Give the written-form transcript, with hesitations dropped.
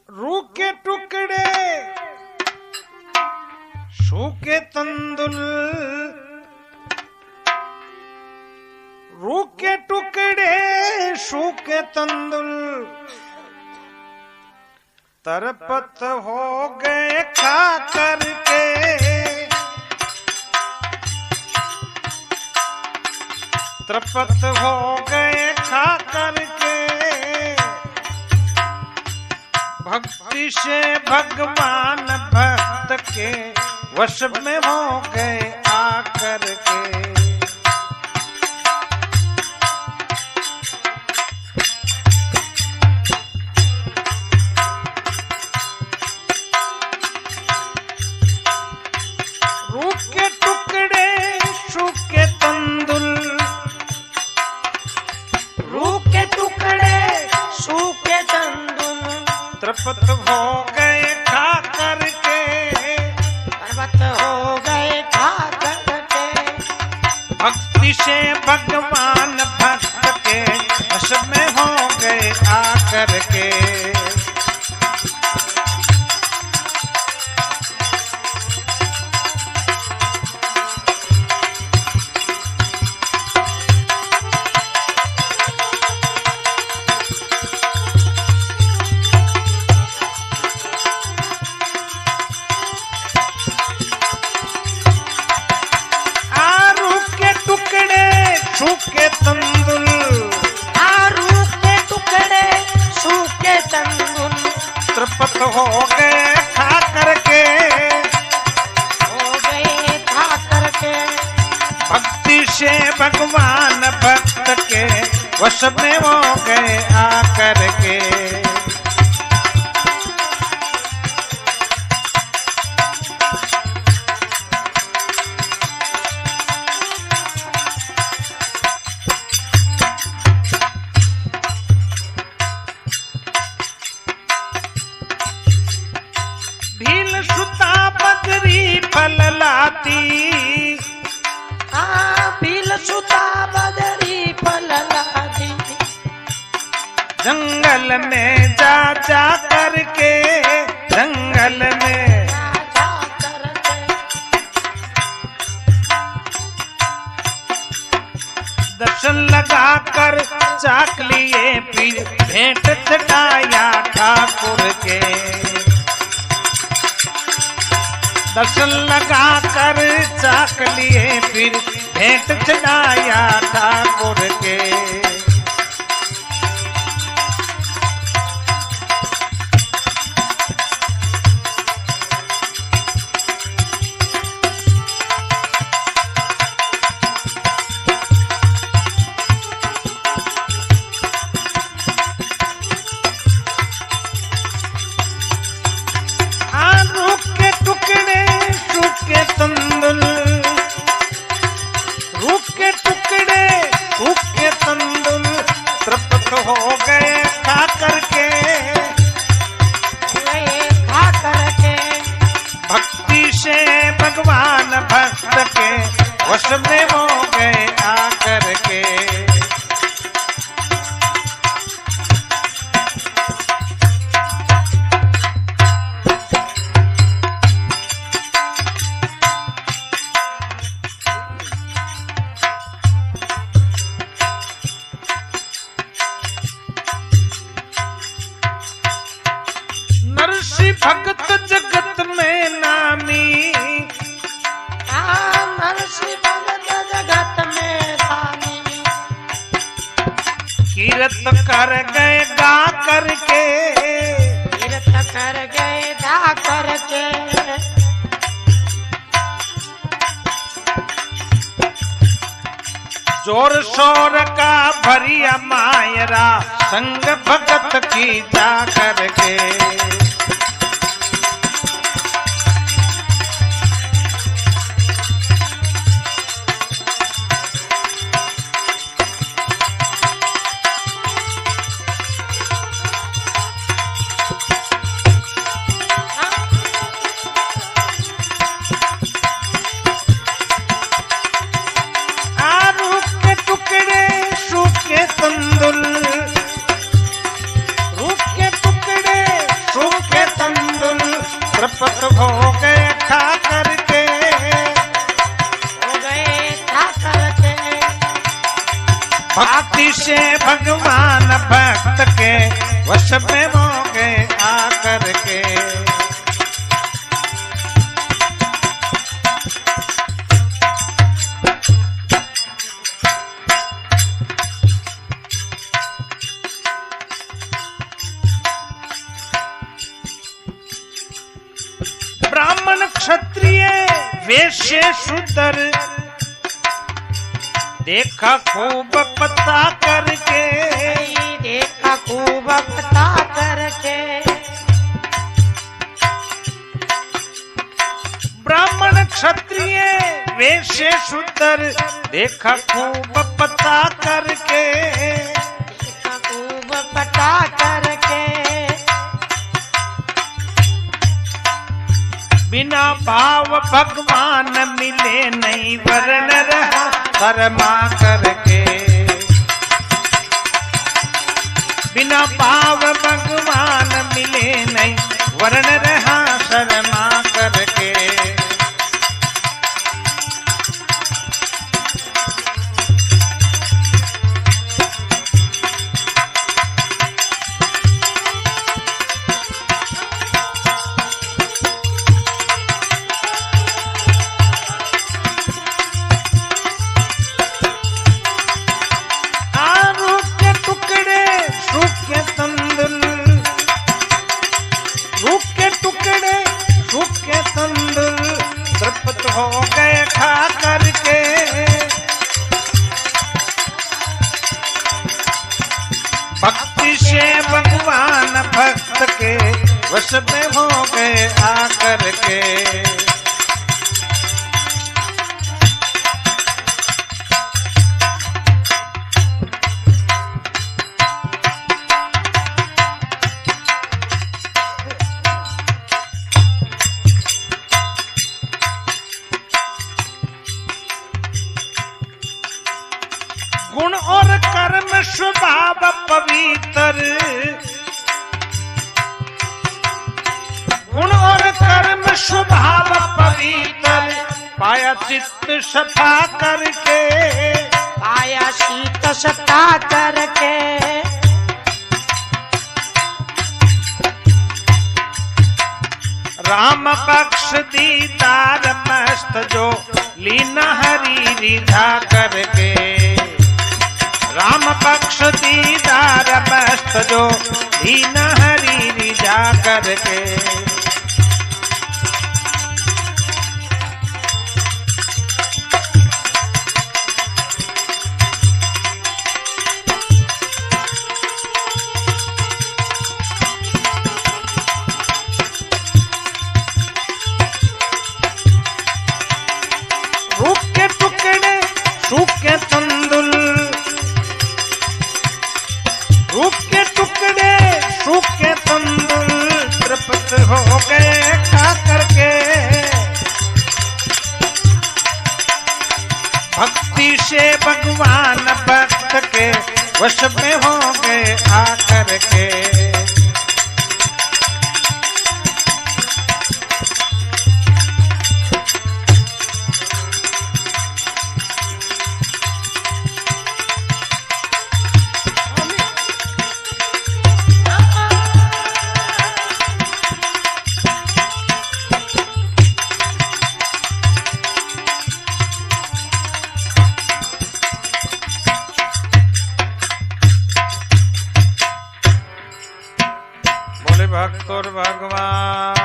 रूह के टुकड़े सूखे तंदुल, रूह के टुकड़े सूखे तंदुल तरपत हो गए खा करके, तरपत हो गए खा करके, भक्ति से भगवान भक्त के वश में हो गए आकर के। रूह के टुकड़े सूखे तंदुल, रूह के टुकड़े सूखे तंदुल तरपत हो गए खा करके, पर्वत हो गए खा करके, भक्ति से भगवान भक्त के वश में हो गए आकर के। सूखे तंदुल, रूह के टुकड़े सूखे तंदुल तरपत हो गए खा करके, हो गए खा करके, भक्ति से भगवान भक्त के वश में हो गए आकर के। भील सुता बदरी फल लाती, भील सुता बदरी फल लाती, जंगल में जा जा करके, जंगल में जा करके, दर्शन लगा कर चाक लिए, फिर भेंट चढ़ाया ठाकुर के। दर्शन लगा कर चाक लिए, फिर भेंट चढ़ाया ठाकुर के। रूह के टुकड़े सूखे तंदुल, रूह के टुकड़े सूखे तंदुल तरपत हो गए खा करके, गए खा करके, भक्ति से भगवान भक्त के वश में हो गए आकर के। नरसी भगत जगत में नामी, नरसी भगत जगत में नामी, कीरत कर गए गा करके, तीर्थ कर गए गा करके, जोर शोर का भरिया मायरा संग भगत की जा करके। द्रपत हो गए खा करके, हो गए था करके। भक्ति से भगवान भक्त के वश में हो गए आकर के। ब्राह्मण क्षत्रिय वैश्य शूद्र देखा खूब पता करके, देखा खूब पता करके। ब्राह्मण क्षत्रिय वैश्य शूद्र देखा खूब पता करके, देखा खूब पता करके। बिना भाव भगवान मिले नहीं वर्ण रहा शर्मा करके। बिना भाव भगवान मिले नहीं वर्ण रहा शर्मा करके। हो गए खा करके। भक्ति से भगवान भक्त के वश में हो गए आकर के। गुण और कर्म स्वभाव पवित्र, गुण और कर्म स्वभाव पवित्र, पाया चित्त सफा करके। पाया शीत सता करके। राम पक्ष दीदार मस्त जो लीना हरी रिझा करके। राम पक्ष दीदार मस्त जो लीना हरी रिझा करके। रूप के टुकड़े सूख के तंदुल, रूप के टुकड़े सूख के तंदुल, तृप्त हो गए खा करके। भक्ति से भगवान भक्त के वश में हो गए आकर के। भक्त और भगवान